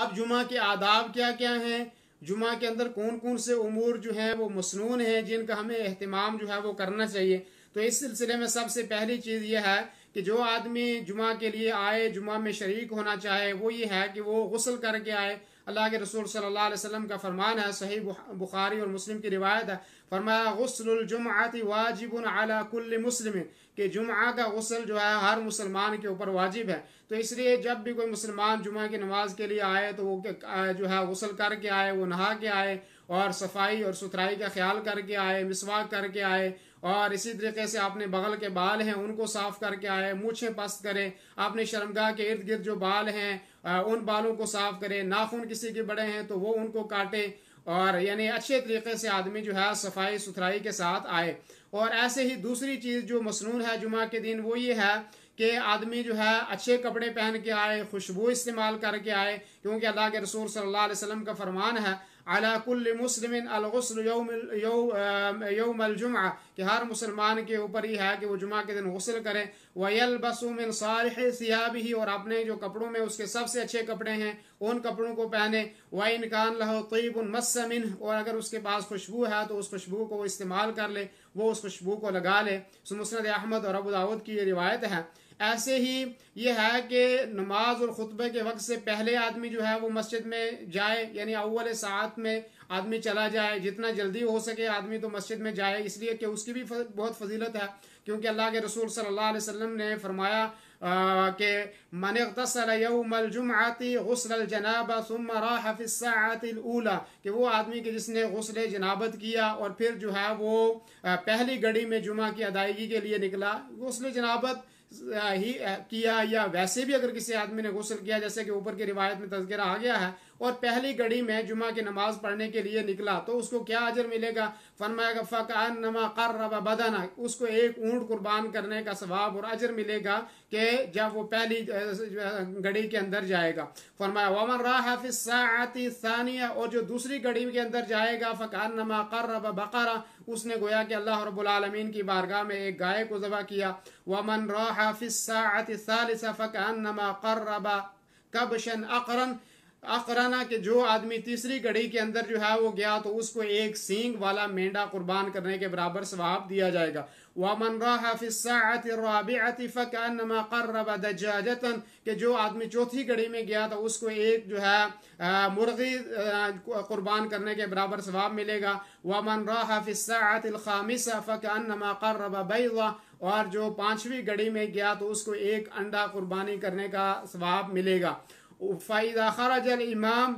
अब जुमा के आदाब क्या क्या हैं, जुमा के अंदर कौन कौन से उमूर जो हैं वो मसनून हैं जिनका हमें एहतमाम जो है वो करना चाहिए। तो इस सिलसिले में सबसे पहली चीज़ ये है कि जो आदमी जुमा के लिए आए, जुमा में शरीक होना चाहे, वो ये है कि वो गुस्ल करके आए। अल्लाह के रसूल सल्लल्लाहु अलैहि वसल्लम का फरमान है, सही बुखारी और मुस्लिम की रिवायत है, फरमाया गुस्लुल जुमअती वाजिबुन अला कुल्लि मुस्लिमिन, कि जुमा का गुस्ल जो है हर मुसलमान के ऊपर वाजिब है। तो इसलिए जब भी कोई मुसलमान जुमा की नमाज के लिए आए तो वो जो है गुस्ल करके आए, वो नहा के आए और सफाई और सुथराई का ख्याल करके आए, मिसवाक करके आए, और इसी तरीके से अपने बगल के बाल हैं उनको साफ करके आए, मूछें पस्त करें, अपने शर्मगाह के इर्द गिर्द जो बाल हैं उन बालों को साफ करें, नाखून किसी के बड़े हैं तो वो उनको काटे, और यानी अच्छे तरीके से आदमी जो है सफाई सुथराई के साथ आए। और ऐसे ही दूसरी चीज़ जो मसनून है जुमा के दिन वो ये है कि आदमी जो है अच्छे कपड़े पहन के आए, खुशबू इस्तेमाल करके आए, क्योंकि अल्लाह के रसूल सल्लल्लाहु अलैहि वसल्लम का फरमान है अला कुल्लि मुस्लिमिन अल गुस्ल यौमल जुमा, कि हर मुसलमान के ऊपर ही है कि वो जुमा के दिन गुस्ल करें, वयलबसु मिन सालिहि सियाबिही, और अपने जो कपड़ों में उसके सबसे अच्छे कपड़े हैं उन कपड़ों को पहने, व इन कान लहु तय्यबुन मस्स मिन, और अगर उसके पास खुशबू है तो उस खुशबू को वो इस्तेमाल कर ले, वो उस खुशबू को लगा ले। मुस्नद अहमद और अबू दाऊद की ये रिवायत है। ऐसे ही ये है कि नमाज और खुतबे के वक्त से पहले आदमी जो है वो मस्जिद में जाए, यानी अव्वल सात में आदमी चला जाए, जितना जल्दी हो सके आदमी तो मस्जिद में जाए, इसलिए कि उसकी भी बहुत फजीलत है, क्योंकि अल्लाह के रसूल सल्लल्लाहु अलैहि वसल्लम ने फरमाया कि मन इग़्तसल यौमल जुमअती गुस्लल जनाबा सुम्मा राह फिस साअतिल ऊला, कि वो आदमी के जिसने गुस्ल जनाबत किया और फिर जो है वो पहली घड़ी में जुमा की अदायगी के लिए निकला। गुस्ल जनाबत ही किया या वैसे भी अगर किसी आदमी ने गुस्ल किया, जैसे कि ऊपर की रिवायत में तज़किरा आ गया है, और पहली घड़ी में जुमा की नमाज पढ़ने के लिए निकला, तो उसको क्या अजर मिलेगा, फरमाएगा फ़कअन्नमा क़र्रबा बदना, उसको एक ऊंट कुर्बान करने का सवाब और अजर मिलेगा कि जब वो पहली घड़ी के अंदर जाएगा। फरमाया वमन राह फिस साअति सानिया, और जो दूसरी घड़ी के अंदर जाएगा फ़कअन्नमा क़र्रबा बक़रा, उसने गोया कि अल्लाह रब्बुल आलमीन की बारगाह में एक गाय को ज़बह किया। वमन राह फिस साअति सालिसा फ़कअन्नमा क़र्रबा कबशन अक़रन, अकराना के जो आदमी तीसरी घड़ी के अंदर जो है वो गया तो उसको एक सींग वाला मेंढा कुर्बान करने के बराबर सवाब दिया जाएगा। वमन राह फिस साअति राबिअति फकअन्नमा क़र्रबा दज्जाजतन, कि जो आदमी चौथी घड़ी में गया तो उसको एक जो है मुर्गी कुर्बान करने के बराबर सवाब मिलेगा। वमन राह फिस साअतिल खामिसा फकअन्नमा क़र्रबा बैज़ा, और जो पांचवी घड़ी में गया तो उसको एक अंडा कुर्बानी करने का सवाब मिलेगा। फ़इज़ा खरजल इमाम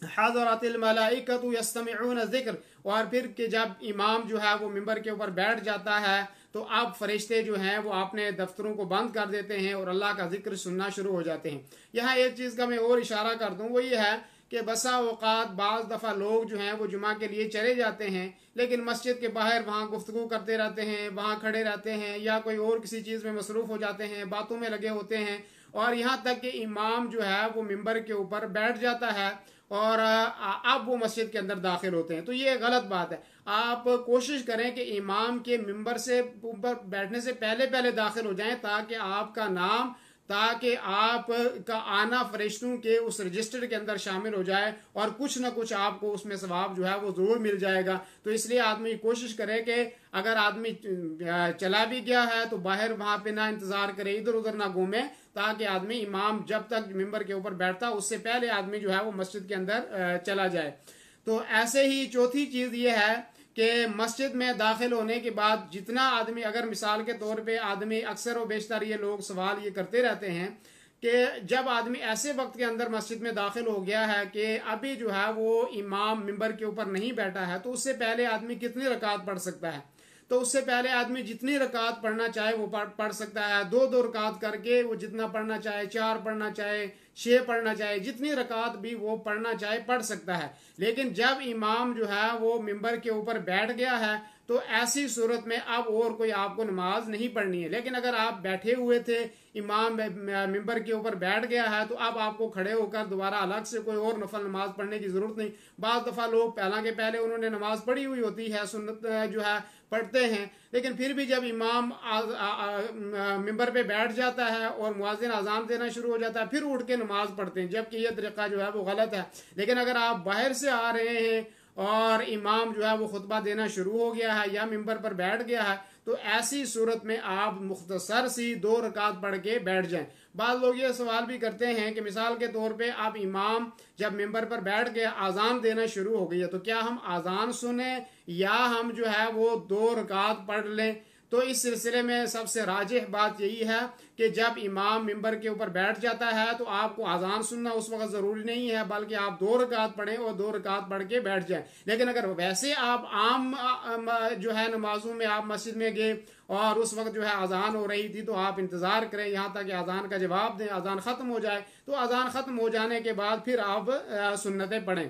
हज़रतिल मलाइकतु यस्तमिऊन ज़िक्र, और फिर कि जब इमाम जो है वो मिंबर के ऊपर बैठ जाता है तो अब फरिश्ते जो हैं वो अपने दफ्तरों को बंद कर देते हैं और अल्लाह का जिक्र सुनना शुरू हो जाते हैं। यहाँ एक चीज़ का मैं और इशारा कर दूँ, वो ये है कि बसा औक़ात बाज़ दफ़ा लोग जो हैं वो जुमा के लिए चले जाते हैं, लेकिन मस्जिद के बाहर वहाँ गुफ्तगू करते रहते हैं, वहाँ खड़े रहते हैं, या कोई और किसी चीज़ में मसरूफ़ हो जाते हैं, बातों में लगे होते हैं, और यहाँ तक कि इमाम जो है वो मिंबर के ऊपर बैठ जाता है और अब वो मस्जिद के अंदर दाखिल होते हैं। तो ये गलत बात है। आप कोशिश करें कि इमाम के मिंबर से ऊपर बैठने से पहले पहले दाखिल हो जाएं, ताकि आपका नाम, ताकि आप का आना फरिश्तों के उस रजिस्टर के अंदर शामिल हो जाए और कुछ ना कुछ आपको उसमें सवाब जो है वो ज़रूर मिल जाएगा। तो इसलिए आदमी कोशिश करे कि अगर आदमी चला भी गया है तो बाहर वहाँ पे ना इंतज़ार करे, इधर उधर ना घूमे, ताकि आदमी इमाम जब तक मिंबर के ऊपर बैठता उससे पहले आदमी जो है वो मस्जिद के अंदर चला जाए। तो ऐसे ही चौथी चीज़ ये है कि मस्जिद में दाखिल होने के बाद जितना आदमी, अगर मिसाल के तौर पे आदमी, अक्सर व बेशतर ये लोग सवाल ये करते रहते हैं कि जब आदमी ऐसे वक्त के अंदर मस्जिद में दाखिल हो गया है कि अभी जो है वो इमाम मिंबर के ऊपर नहीं बैठा है, तो उससे पहले आदमी कितनी रकात पढ़ सकता है। तो उससे पहले आदमी जितनी रकात पढ़ना चाहे वो पढ़ सकता है। दो दो रकात करके वो जितना पढ़ना चाहे, 4 पढ़ना चाहे, 6 पढ़ना चाहे, जितनी रकात भी वो पढ़ना चाहे पढ़ सकता है। लेकिन जब इमाम जो है वो मिंबर के ऊपर बैठ गया है तो ऐसी सूरत में अब और कोई आपको नमाज नहीं पढ़नी है। लेकिन अगर आप बैठे हुए थे, इमाम मिंबर के ऊपर बैठ गया है तो अब आपको खड़े होकर दोबारा अलग से कोई और नफल नमाज पढ़ने की जरूरत नहीं। बाज़ दफ़ा लोग पहला के पहले उन्होंने नमाज पढ़ी हुई होती है, सुन्नत जो है पढ़ते हैं, लेकिन फिर भी जब इमाम मिंबर पे बैठ जाता है और मुअज्जिन अजान देना शुरू हो जाता है फिर उठ के नमाज पढ़ते हैं, जबकि यह तरीका जो है वो गलत है। लेकिन अगर आप बाहर से आ रहे हैं और इमाम जो है वो खुतबा देना शुरू हो गया है या मिंबर पर बैठ गया है तो ऐसी सूरत में आप मुख्तसर सी 2 रकात पढ़ के बैठ जाएं। बाद लोग ये सवाल भी करते हैं कि मिसाल के तौर पे आप इमाम जब मिंबर पर बैठ गया, आज़ान देना शुरू हो गई है, तो क्या हम आज़ान सुने या हम जो है वो 2 रकात पढ़ लें? तो इस सिलसिले में सबसे राजिह बात यही है कि जब इमाम मिंबर के ऊपर बैठ जाता है तो आपको आज़ान सुनना उस वक्त ज़रूरी नहीं है, बल्कि आप 2 रकात पढ़ें और 2 रकात पढ़ के बैठ जाएं। लेकिन अगर वैसे आप आम जो है नमाजों में आप मस्जिद में गए और उस वक्त जो है अजान हो रही थी तो आप इंतज़ार करें यहाँ तक कि अजान का जवाब दें, अजान ख़त्म हो जाए, तो अजान ख़त्म हो जाने के बाद फिर आप सुन्नतें पढ़ें।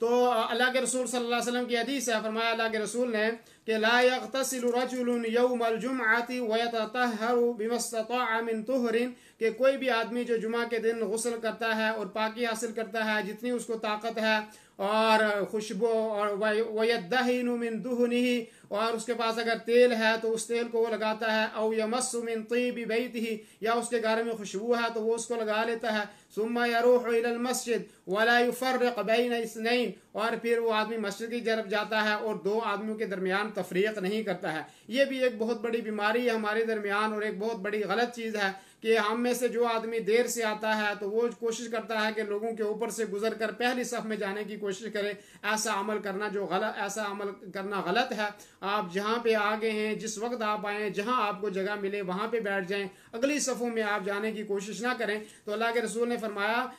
तो अल्लाह के रसूल सल्लल्लाहु अलैहि वसल्लम की हदीस है, फरमाया अल्लाह के रसूल ने कि ला यग़तसिलु रजुलुन यौमल जुमअति व यततहहरु बिमस्तताअ मिन तुहरिन, कि कोई भी आदमी जो जुमा के दिन गुस्ल करता है और पाकी हासिल करता है जितनी उसको ताकत है, और खुशबू और वयद्दहिनु मिन दुहनिही, और उसके पास अगर तेल है तो उस तेल को वो लगाता है, औ यमस्सु मिन तीबि बैतिही, या उसके घर में खुशबू है तो वो उसको लगा लेता है, सुम्मा यरूहु इलल मस्जिद वला युफर्रिक़ बैन इस्नैन, और फिर वो आदमी मस्जिद की तरफ जाता है और 2 आदमियों के दरमियान तफरीक नहीं करता है। ये भी एक बहुत बड़ी बीमारी है हमारे दरमियान और एक बहुत बड़ी गलत चीज़ है कि हम में से जो आदमी देर से आता है तो वो कोशिश करता है कि लोगों के ऊपर से गुजर कर पहली सफ में जाने की कोशिश करे। ऐसा अमल करना ऐसा अमल करना गलत है। आप जहाँ पे आ गए हैं, जिस वक्त आप आए, जहाँ आपको जगह मिले वहाँ पे बैठ जाएं, अगली सफ़ों में आप जाने की कोशिश ना करें। तो अल्लाह के रसूल ने फरमाया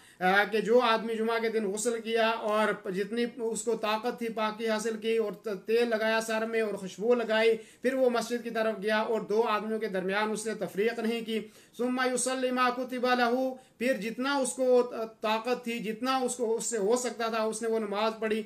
कि जो आदमी जुमा के दिन गुस्ल किया और जितनी उसको ताकत थी पाकी हासिल की और तेल लगाया सर में और खुशबू लगाई, फिर वो मस्जिद की तरफ गया और 2 आदमियों के दरमियान उसने तफरीक नहीं की, सुम्मा युसल्ली मा कुतिबा लहू, फिर जितना उसको ताकत थी, जितना उसको उससे हो सकता था उसने वो नमाज पढ़ी।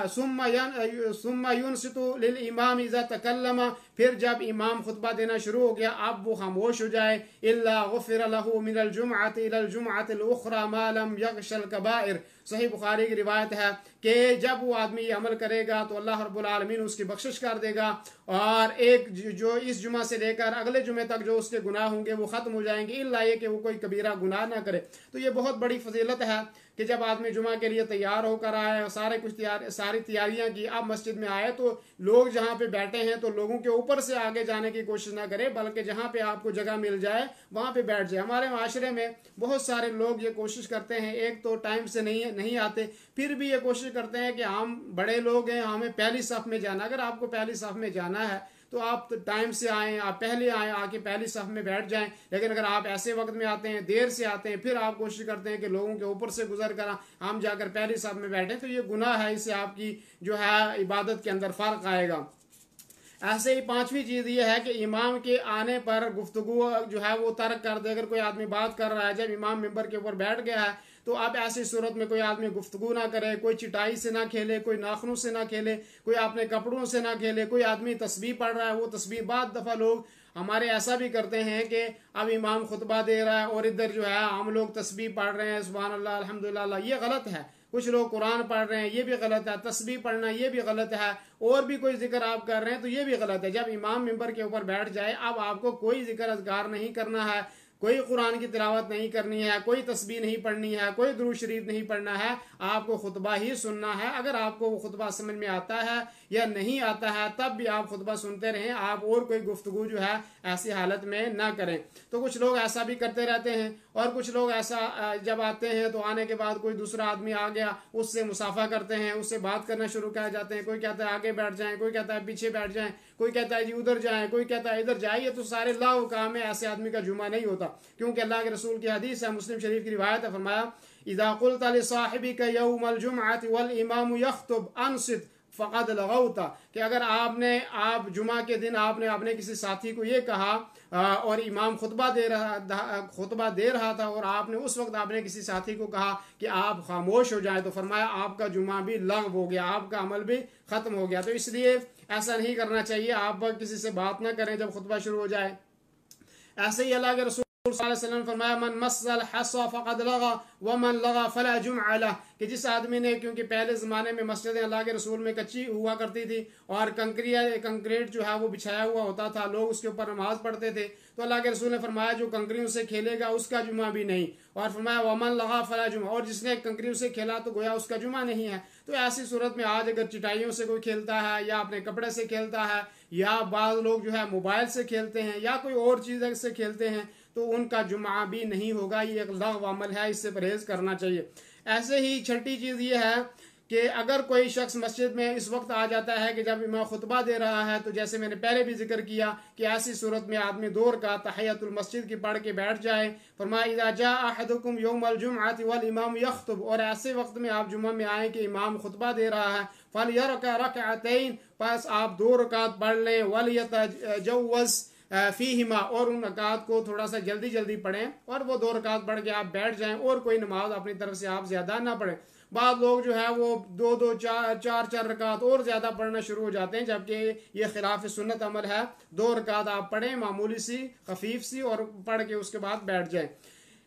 सुम्मा युनसितु लिल इमाम इज़ा तकल्लमा, फिर जब इमाम खुतबा देना शुरू हो गया अब वो खामोश हो जाए, इल्ला गुफ़िर लहू मिनल जुमअति इलल जुमअतिल उख़रा मा लम यग़शल कबाइर। सही बुखारी की रिवायत है कि जब वो आदमी ये अमल करेगा तो अल्लाह रब्बुल आलमीन उसकी बख्शिश कर देगा और एक जो इस जुमा से लेकर अगले जुमे तक जो उसके गुनाह होंगे वो ख़त्म हो जाएंगे, इल्ला ये कि वो कोई कबीरा गुनाह ना करे। तो ये बहुत बड़ी फजीलत है कि जब आदमी जुमा के लिए तैयार होकर आए, सारी तैयारियां की, अब मस्जिद में आए तो लोग जहाँ पे बैठे हैं तो लोगों के ऊपर से आगे जाने की कोशिश ना करें, बल्कि जहाँ पे आपको जगह मिल जाए वहाँ पे बैठ जाए। हमारे माशरे में बहुत सारे लोग ये कोशिश करते हैं, एक तो टाइम से नहीं आते, फिर भी ये कोशिश करते हैं कि हम बड़े लोग हैं, हमें पहली सफ में जाना। अगर आपको पहली सफ में जाना है तो आप टाइम से आएँ, आप पहले आएँ, आके पहली सफ में बैठ जाएं। लेकिन अगर आप ऐसे वक्त में आते हैं, देर से आते हैं, फिर आप कोशिश करते हैं कि लोगों के ऊपर से गुजर कर हम जाकर पहली सफ में बैठें, तो ये गुनाह है, इससे आपकी जो है इबादत के अंदर फ़र्क आएगा। ऐसे ही 5वीं चीज़ ये है कि इमाम के आने पर गुफ्तगू जो है वो तर्क कर दे। अगर कोई आदमी बात कर रहा है, जब इमाम मिंबर के ऊपर बैठ गया है तो अब ऐसी सूरत में कोई आदमी गुफ्तगू ना करे, कोई चिटाई से ना खेले, कोई नाखनों से ना खेले, कोई अपने कपड़ों से ना खेले, कोई आदमी तस्बीह पढ़ रहा है वो तस्बीह, बाद दफ़ा लोग हमारे ऐसा भी करते हैं कि अब इमाम खुतबा दे रहा है और इधर जो है हम लोग तस्बीह पढ़ रहे हैं, सुभान अल्लाह अल्हम्दुलिल्लाह, ये गलत है। कुछ लोग कुरान पढ़ रहे हैं, ये भी गलत है। तस्बीह पढ़ना ये भी गलत है, और भी कोई जिक्र आप कर रहे हैं तो ये भी गलत है। जब इमाम मिंबर के ऊपर बैठ जाए अब आपको कोई जिक्र अज़कार नहीं करना है, कोई कुरान की तिलावत नहीं करनी है, कोई तस्बीह नहीं पढ़नी है, कोई दुरूद शरीफ नहीं पढ़ना है, आपको खुतबा ही सुनना है। अगर आपको वो खुतबा समझ में आता है या नहीं आता है तब भी आप खुतबा सुनते रहें, आप और कोई गुफ्तगू जो है ऐसी हालत में ना करें। तो कुछ लोग ऐसा भी करते रहते हैं, और कुछ लोग ऐसा जब आते हैं तो आने के बाद कोई दूसरा आदमी आ गया उससे मुसाफा करते हैं, उससे बात करना शुरू कर जाते हैं। कोई कहता है आगे बैठ जाएं, कोई कहता है पीछे बैठ जाएं, कोई कहता है जी उधर जाएं, कोई कहता है इधर जाइए। तो सारे लाओ काम है, ऐसे आदमी का जुमा नहीं होता, क्योंकि अल्लाह के रसूल की हदीस है, मुस्लिम शरीफ की रिवायत है, फरमाया इज़ा क़ुल्ता लिसाहिबिका यौमल जुमअति वल इमाम यख़्तुब अनसित फ़क़द लगौता, कि अगर आप जुमा के दिन आपने अपने किसी साथी को ये कहा और इमाम खुतबा दे रहा था और आपने उस वक्त आपने किसी साथी को कहा कि आप खामोश हो जाए, तो फरमाया आपका जुमा भी लग़व हो गया, आपका अमल भी ख़त्म हो गया। तो इसलिए ऐसा नहीं करना चाहिए, आप किसी से बात ना करें जब खुतबा शुरू हो जाए। ऐसे ही अल्लाह के रसूल सल्लल्लाहु अलैहि वसल्लम ने फरमाया, मन मस्सल हसा फक़द लगा व मन लगा फला जुम्अ लह, कि जिस आदमी ने, क्योंकि पहले ज़माने में मस्जिदें अल्लाह के रसूल में कच्ची हुआ करती थी और कंक्रीट जो है वो बिछाया हुआ होता था, लोग उसके ऊपर नमाज पढ़ते थे, तो अल्लाह के रसूल ने फरमाया जो कंकरियों से खेलेगा उसका जुमा भी नहीं, और फरमाया वमन लगा फला जुमा, और जिसने कंकरियों से खेला तो गोया उसका जुमा नहीं है। तो ऐसी सूरत में आज अगर चटाइयों से कोई खेलता है या अपने कपड़े से खेलता है या बाद लोग जो है मोबाइल से खेलते हैं या कोई और चीज़ से खेलते हैं तो उनका जुमा भी नहीं होगा। ये एक लग़्व अमल है, इससे परहेज करना चाहिए। ऐसे ही छठी चीज़ ये है कि अगर कोई शख्स मस्जिद में इस वक्त आ जाता है कि जब इमाम खुतबा दे रहा है, तो जैसे मैंने पहले भी जिक्र किया कि ऐसी सूरत में आदमी 2 रकात तहियतुल मस्जिद की पढ़ के बैठ जाए। फरमाया इज़ा जा अहदुकुम यौमल जुमअति वल इमाम यख्तुब, और ऐसे वक्त में आप जुमा में आए कि इमाम खुतबा दे रहा है, फल यरका रकअतैन, बस आप 2 रकात पढ़ लें, वल यतजव्वज़ फीहिमा, और उन रकात को थोड़ा सा जल्दी जल्दी पढ़ें और वो 2 रकात पढ़ के आप बैठ जाएं और कोई नमाज अपनी तरफ से आप ज्यादा ना पढ़ें। बाद लोग जो है वो 2-2 4-4 रकात और ज्यादा पढ़ना शुरू हो जाते हैं, जबकि ये खिलाफ सुन्नत अमल है। 2 रकात आप पढ़ें मामूली सी खफीफ सी और पढ़ के उसके बाद बैठ जाएं।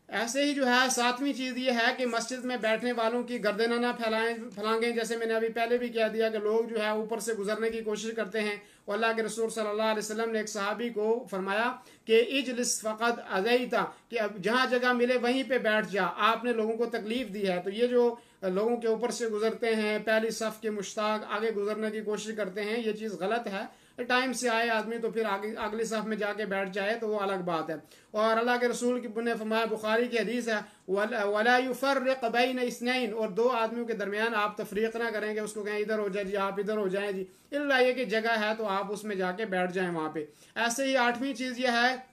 ऐसे ही जो है 7वीं चीज़ ये है कि मस्जिद में बैठने वालों की गर्दन ना फैलाएं। जैसे मैंने अभी पहले भी कह दिया कि लोग जो है ऊपर से गुजरने की कोशिश करते हैं। और अल्लाह के रसूल सल्लल्लाहु अलैहि वसल्लम ने एक सहाबी को फरमाया कि इजलिस फ़क़द अज़ैता, कि अब जहाँ जगह मिले वहीं पे बैठ जा, आपने लोगों को तकलीफ दी है। तो ये जो लोगों के ऊपर से गुजरते हैं, पहली सफ़ के मुश्ताक आगे गुजरने की कोशिश करते हैं, ये चीज़ गलत है। टाइम से आए आदमी तो फिर आगे अगली सफ में जाके बैठ जाए तो वो अलग बात है। और अल्लाह के रसूल की ने फरमाया, बुखारी की हदीस है, वला युफर्रिक़ बैन इस्नैन, और 2 आदमियों के दरमियान आप तफरीक ना करेंगे, उसको कहें इधर हो जाए जी, आप इधर हो जाएं जी, इल्ला ये कि जगह है तो आप उसमें जाके बैठ जाएं वहाँ पे। ऐसे ही 8वीं चीज़ यह है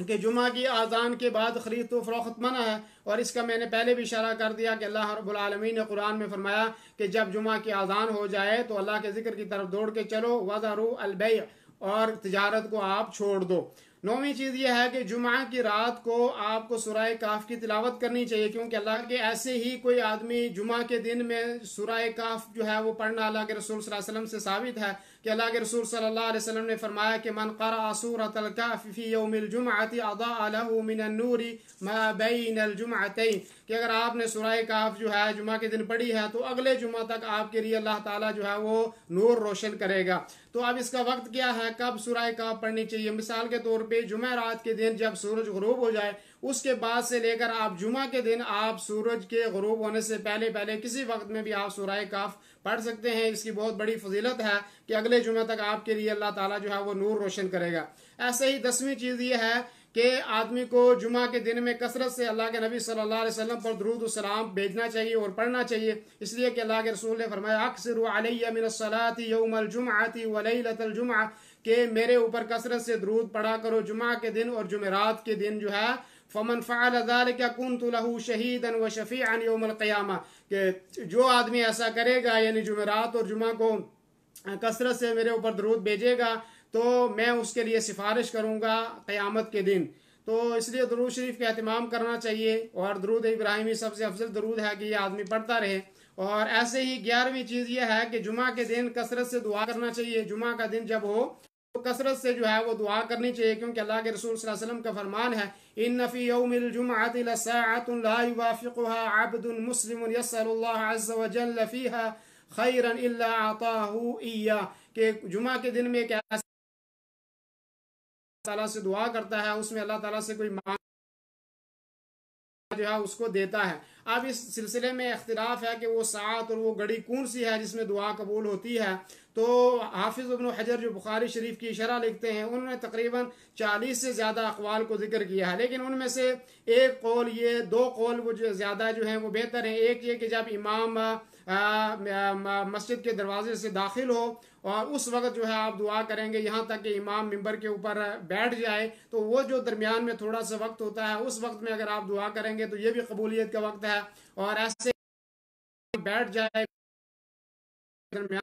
कि जुमा की आज़ान के बाद खरीद तो फरोख्त मना है, और इसका मैंने पहले भी इशारा कर दिया कि अल्लाह रब्बुल आलमीन ने कुरान में फरमाया कि जब जुमा की आज़ान हो जाए तो अल्लाह के जिक्र की तरफ दौड़ के चलो, वज़रू अल-बै', और तिजारत को आप छोड़ दो। 9वीं चीज़ यह है कि जुमा की रात को आपको सूरह काफ की तिलावत करनी चाहिए, क्योंकि अल्लाह के ऐसे ही कोई आदमी जुमा के दिन में सूरह काफ जो है वो पढ़ना अल्लाह के रसूल सल्लल्लाहु अलैहि वसल्लम से साबित है कि अल्लाह के रसूल सल्लल्लाहु अलैहि वसल्लम ने फरमाया कि मन क़रअ सूरतल कहफ़ फ़ी यौमिल जुमअति अज़ाअ लहू मिनन नूरि मा बैनल जुमअतैन, कि अगर आपने सूरह काफ जो है जुमा के दिन पढ़ी है तो अगले जुमा तक आपके लिए अल्लाह ताला जो है वो नूर रोशन करेगा। तो अब इसका वक्त क्या है, कब सूरह काफ पढ़नी चाहिए? मिसाल के तौर पे जुमे रात के दिन जब सूरज गुरूब हो जाए, उसके बाद से लेकर आप जुमा के दिन आप सूरज के गुरूब होने से पहले पहले किसी वक्त में भी आप सूरह काफ पढ़ सकते हैं। इसकी बहुत बड़ी फजीलत है कि अगले जुमे तक आपके लिए अल्लाह ताला जो है वो नूर रोशन करेगा। ऐसे ही 10वीं चीज़ ये है कि आदमी को जुमा के दिन में कसरत से अल्लाह के नबी सल्लल्लाहु अलैहि वसल्लम पर दुरूद सलाम भेजना चाहिए और पढ़ना चाहिए, इसलिए कि अल्लाह के रसूल ने फरमाया अक्सिरु अलैया मिनस्सलाति यौमल जुमअति व लैलतल जुमअ, कि मेरे ऊपर कसरत से दुरूद पढ़ा करो जुमा के दिन और जुमेरात के दिन जो है। फमन फ़अल ज़ालिका कुन्तु लहू शहीदन व शफ़ीअन यौमल क़ियामा, कि जो आदमी ऐसा करेगा यानी जुमेरात और जुमा को कसरत से मेरे ऊपर दुरूद भेजेगा तो मैं उसके लिए सिफारिश करूंगा क़यामत के दिन। तो इसलिए दुरूद शरीफ का एहतमाम करना चाहिए, और दुरूद इब्राहिमी सबसे अफजल दुरूद है कि ये आदमी पढ़ता रहे। और ऐसे ही 11वीं चीज़ ये है कि जुमा के दिन कसरत से दुआ करना चाहिए। जुमा का दिन जब हो तो कसरत से जो है वो दुआ करनी चाहिए, क्योंकि अल्लाह के रसूल सल्लल्लाहु अलैहि वसल्लम का फरमान है, इन्न फी यौमिल जुमअति लसाअतुन ला युवाफिकुहा अब्दुन मुस्लिमुन यसअलुल्लाह अज़्ज़ व जल्ल फीहा खैरन इल्ला अताहु इय्या, कि जुमा के दिन में एक ताला से दुआ करता है, उसमें अल्लाह ताला से कोई मांग जो है उसको देता है। अब इस सिलसिले में इख्तिलाफ है कि वो सात और वो घड़ी कौन सी है जिसमें दुआ कबूल होती है। तो हाफिज इब्न हजर जो बुखारी शरीफ की शरह लिखते हैं उन्होंने तकरीबन 40 से ज़्यादा अक़वाल को जिक्र किया है, लेकिन उनमें से एक कौल ये, 2 कौल वो जो ज़्यादा जो हैं वो बेहतर हैं। एक ये कि जब इमाम मस्जिद के दरवाजे से दाखिल हो और उस वक्त जो है आप दुआ करेंगे यहाँ तक कि इमाम मिंबर के ऊपर बैठ जाए, तो वो जो दरमियान में थोड़ा सा वक्त होता है उस वक्त में अगर आप दुआ करेंगे तो ये भी कबूलियत का वक्त है। और ऐसे बैठ जाए दरमियान।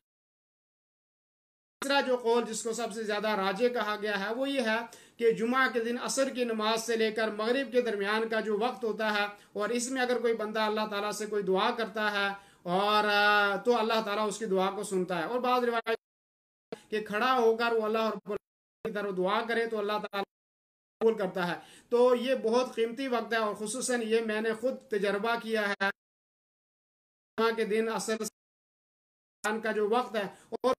तीसरा जो कौल जिसको सबसे ज्यादा राजे कहा गया है वो ये है कि जुमा के दिन असर की नमाज से लेकर मगरिब के दरमियान का जो वक्त होता है, और इसमें अगर कोई बंदा अल्लाह ताला से कोई दुआ करता है और तो अल्लाह ताला उसकी दुआ को सुनता है। और बाद रिवायत कि खड़ा होकर वो अल्लाह की तरफ दुआ करे तो अल्लाह ताला कबूल करता है। तो ये बहुत कीमती वक्त है, और खुसूसन ये मैंने खुद तजर्बा किया है। जुमा के दिन असल का जो वक्त है, और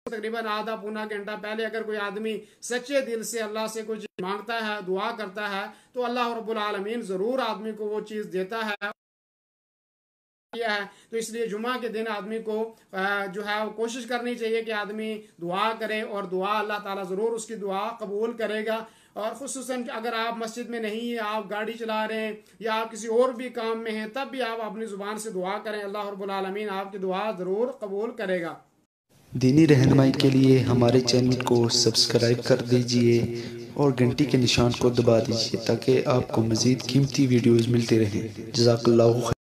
तकरीबन आधा पौना घंटा पहले अगर कोई आदमी सच्चे दिल से अल्लाह से कुछ मांगता है, दुआ करता है, तो अल्लाह रब्बुल आलमीन जरूर आदमी को वो चीज देता है। तो इसलिए जुमा के दिन आदमी को जो है वो कोशिश करनी चाहिए कि आदमी दुआ करे, और दुआ अल्लाह ताला ज़रूर उसकी दुआ कबूल करेगा। और खुसूसन अगर आप मस्जिद में नहीं है, आप गाड़ी चला रहे हैं या आप किसी और भी काम में हैं, तब भी आप अपनी ज़ुबान से दुआ करें, अल्लाह रब्बुल आलमीन आपकी दुआ ज़रूर कबूल करेगा। दीनी रहनुमाई के लिए हमारे चैनल को सब्सक्राइब कर दीजिए और घंटी के निशान को दबा दीजिए ताकि आपको मज़ीद कीमती वीडियोज़ मिलते रहें। जज़ाकल्लाहु खैर।